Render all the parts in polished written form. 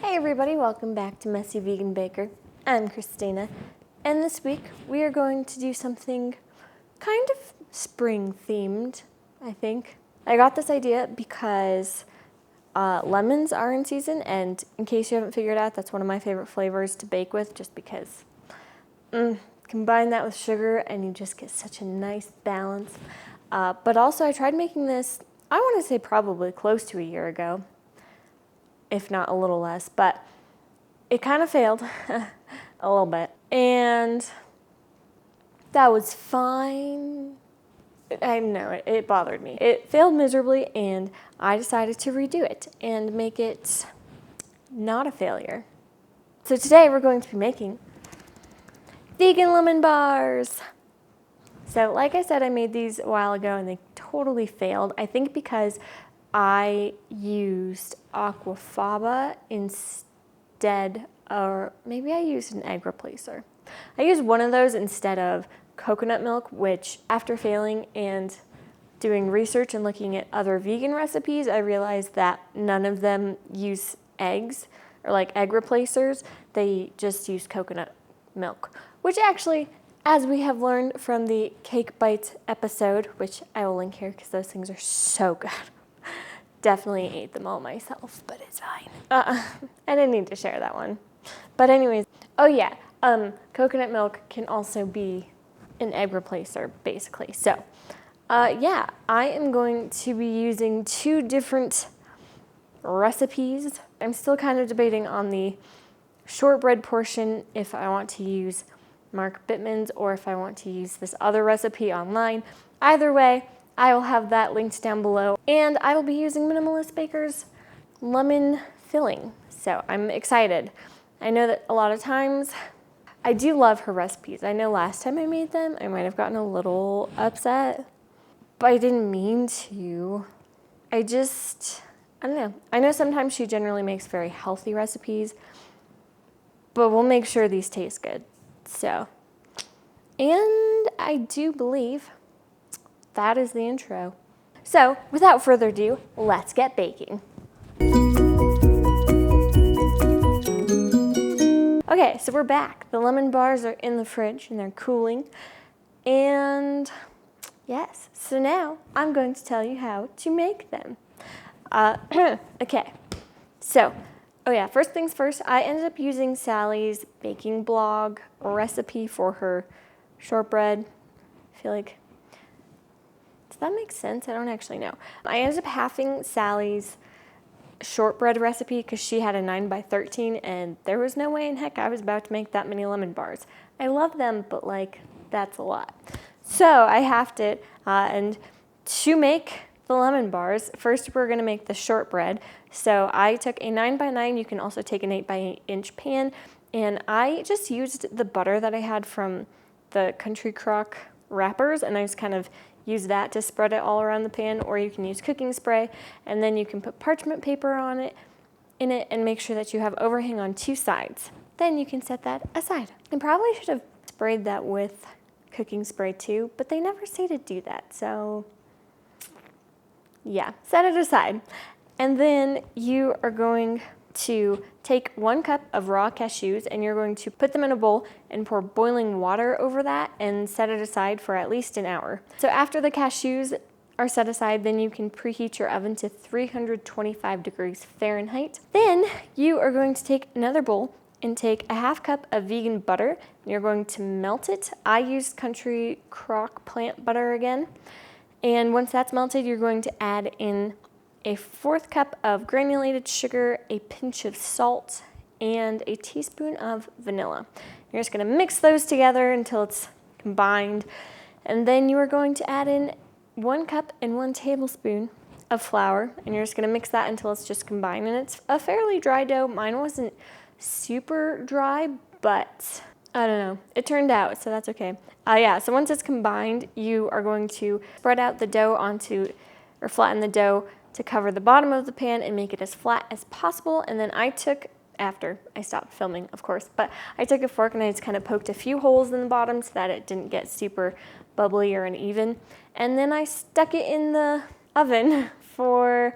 Hey everybody, welcome back to Messy Vegan Baker. I'm Christina, and this week we are going to do something kind of spring themed, I think. I got this idea because lemons are in season, and in case you haven't figured out, that's one of my favorite flavors to bake with, just because combine that with sugar and you just get such a nice balance. But also I tried making this, I want to say probably close to a year ago, if not a little less, but it kind of failed a little bit. And that was fine. I know, it bothered me. It failed miserably, and I decided to redo it and make it not a failure. So today we're going to be making vegan lemon bars. So like I said, I made these a while ago and they totally failed. I think because I used aquafaba instead, or maybe I used an egg replacer. I used one of those instead of coconut milk, which after failing and doing research and looking at other vegan recipes, I realized that none of them use eggs or like egg replacers. They just use coconut milk, which actually, as we have learned from the Cake Bites episode, which I will link here because those things are so good. Definitely ate them all myself, but it's fine. I didn't need to share that one. But anyways, oh yeah, coconut milk can also be an egg replacer, basically. So, yeah, I am going to be using two different recipes. I'm still kind of debating on the shortbread portion, if I want to use Mark Bittman's or if I want to use this other recipe online. Either way, I will have that linked down below. And I will be using Minimalist Baker's lemon filling. So I'm excited. I know that a lot of times, I do love her recipes. I know last time I made them, I might have gotten a little upset, but I didn't mean to. I don't know. I know sometimes she generally makes very healthy recipes, but we'll make sure these taste good. So, and I do believe that is the intro. So, without further ado, let's get baking. Okay, so we're back. The lemon bars are in the fridge and they're cooling. And yes, so now I'm going to tell you how to make them. Okay, so, oh yeah, first things first, I ended up using Sally's baking blog recipe for her shortbread. I feel like, does that make sense? I don't actually know. I ended up halving Sally's shortbread recipe because she had a 9x13 and there was no way in heck I was about to make that many lemon bars. I love them, but like, that's a lot. So I halved it, and to make the lemon bars, first we're gonna make the shortbread. So I took a 9x9, you can also take an 8x8 inch pan, and I just used the butter that I had from the Country Crock wrappers, and I just kind of use that to spread it all around the pan, or you can use cooking spray, and then you can put parchment paper on it, in it, and make sure that you have overhang on two sides. Then you can set that aside. I probably should have sprayed that with cooking spray too, but they never say to do that, so yeah, set it aside. And then you are going to take 1 cup of raw cashews and you're going to put them in a bowl and pour boiling water over that and set it aside for at least an hour. So after the cashews are set aside, then you can preheat your oven to 325 degrees Fahrenheit. Then you are going to take another bowl and take a 1/2 cup of vegan butter and you're going to melt it. I used Country Crock plant butter again. And once that's melted, you're going to add in a 1/4 cup of granulated sugar, a pinch of salt, and a teaspoon of vanilla. You're just going to mix those together until it's combined. And then you are going to add in 1 cup and 1 tablespoon of flour. And you're just going to mix that until it's just combined. And it's a fairly dry dough. Mine wasn't super dry, but I don't know. It turned out, so that's okay. Yeah, so once it's combined, you are going to spread out the dough or flatten the dough to cover the bottom of the pan and make it as flat as possible. And then after I stopped filming, of course, but I took a fork and I just kind of poked a few holes in the bottom so that it didn't get super bubbly or uneven. And then I stuck it in the oven for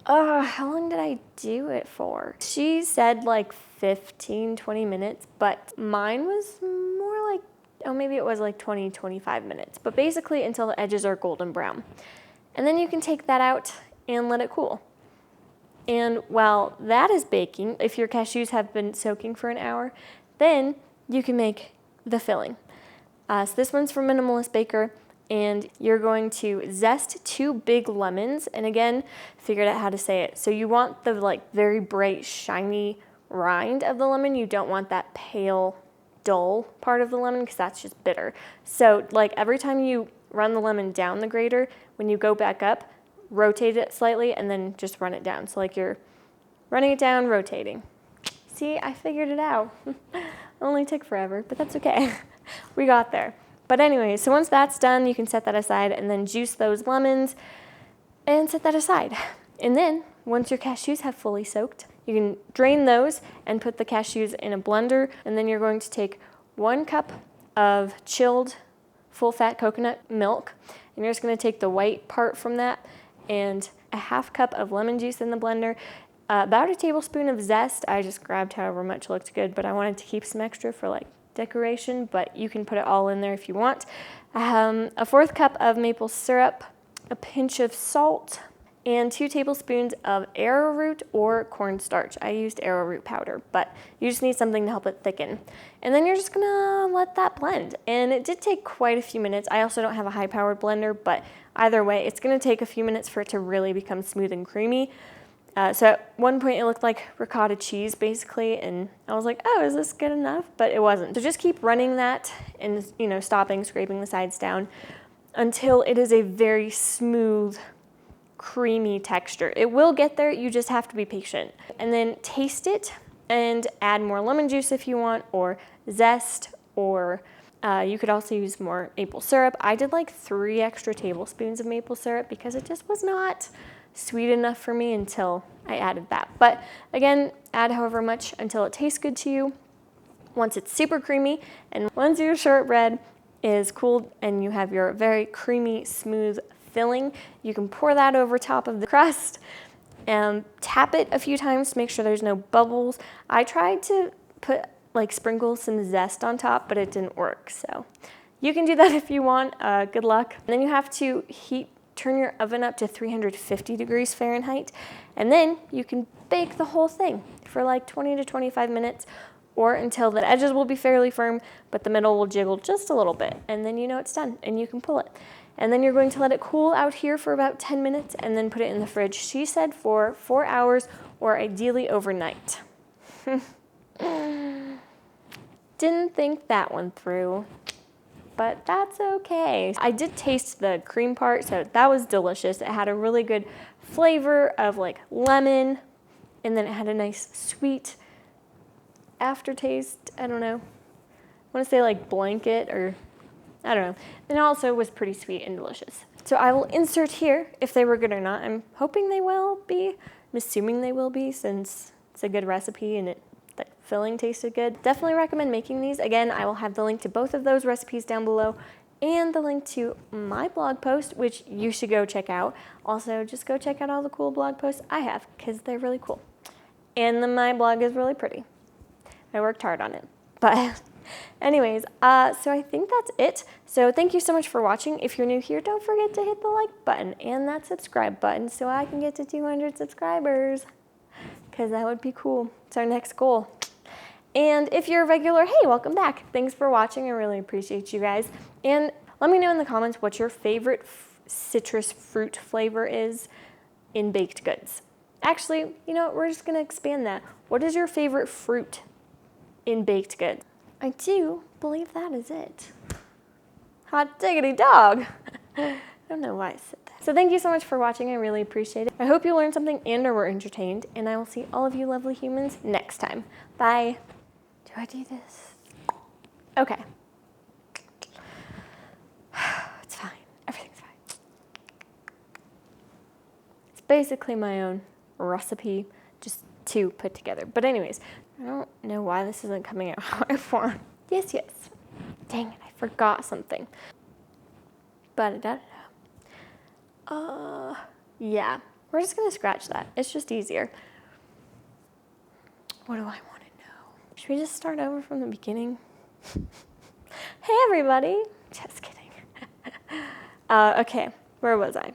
How long did I do it for? She said like 15, 20 minutes, but mine was more like, oh, maybe it was like 20, 25 minutes. But basically until the edges are golden brown. And then you can take that out and let it cool. And while that is baking, if your cashews have been soaking for an hour, then you can make the filling. So this one's from Minimalist Baker, and you're going to zest 2 big lemons. And again, figured out how to say it. So you want the like very bright, shiny rind of the lemon. You don't want that pale, dull part of the lemon because that's just bitter. So like every time you run the lemon down the grater, when you go back up, rotate it slightly and then just run it down. So like you're running it down, rotating. See, I figured it out. Only took forever, but that's okay. We got there. But anyway, so once that's done, you can set that aside and then juice those lemons and set that aside. And then once your cashews have fully soaked, you can drain those and put the cashews in a blender. And then you're going to take 1 cup of chilled full-fat coconut milk. And you're just going to take the white part from that and a 1/2 cup of lemon juice in the blender. About a tablespoon of zest. I just grabbed however much looked good, but I wanted to keep some extra for like decoration, but you can put it all in there if you want. A 1/4 cup of maple syrup, a pinch of salt, and 2 tablespoons of arrowroot or cornstarch. I used arrowroot powder, but you just need something to help it thicken. And then you're just gonna let that blend. And it did take quite a few minutes. I also don't have a high-powered blender, but either way, it's gonna take a few minutes for it to really become smooth and creamy. So at one point it looked like ricotta cheese basically, and I was like, oh, is this good enough? But it wasn't. So just keep running that and, you know, stopping, scraping the sides down until it is a very smooth, creamy texture. It will get there, you just have to be patient. And then taste it and add more lemon juice if you want, or zest, or you could also use more maple syrup. I did like 3 extra tablespoons of maple syrup because it just was not sweet enough for me until I added that. But again, add however much until it tastes good to you. Once it's super creamy and once your shortbread is cooled and you have your very creamy, smooth filling, you can pour that over top of the crust and tap it a few times to make sure there's no bubbles. I tried to sprinkle some zest on top, but it didn't work. So you can do that if you want. Good luck. And then you have to turn your oven up to 350 degrees Fahrenheit, and then you can bake the whole thing for like 20 to 25 minutes or until the edges will be fairly firm, but the middle will jiggle just a little bit, and then you know it's done and you can pull it. And then you're going to let it cool out here for about 10 minutes and then put it in the fridge. She said for 4 hours or ideally overnight. Didn't think that one through, but that's okay. I did taste the cream part, so that was delicious. It had a really good flavor of like lemon, and then it had a nice sweet aftertaste. I don't know. I want to say like blanket, or I don't know. And it also was pretty sweet and delicious. So I will insert here if they were good or not. I'm hoping they will be. I'm assuming they will be since it's a good recipe and the filling tasted good. Definitely recommend making these. Again, I will have the link to both of those recipes down below and the link to my blog post, which you should go check out. Also, just go check out all the cool blog posts I have because they're really cool. And my blog is really pretty. I worked hard on it. But anyways, so I think that's it. So thank you so much for watching. If you're new here, don't forget to hit the like button and that subscribe button so I can get to 200 subscribers, because that would be cool. It's our next goal. And if you're a regular, hey, welcome back. Thanks for watching. I really appreciate you guys. And let me know in the comments what your favorite citrus fruit flavor is in baked goods. Actually, you know what? We're just going to expand that. What is your favorite fruit in baked goods? I do believe that is it. Hot diggity dog. I don't know why I said that. So thank you so much for watching. I really appreciate it. I hope you learned something and or were entertained, and I will see all of you lovely humans next time. Bye. Do I do this? Okay. It's fine. Everything's fine. It's basically my own recipe, just 2 put together. But anyways, I don't know why this isn't coming out how I want. Yes. Dang it, I forgot something. But yeah, We're just gonna scratch that. It's just easier. What do I want to know? Should we just start over from the beginning? Hey everybody. Just kidding. Okay, where was I?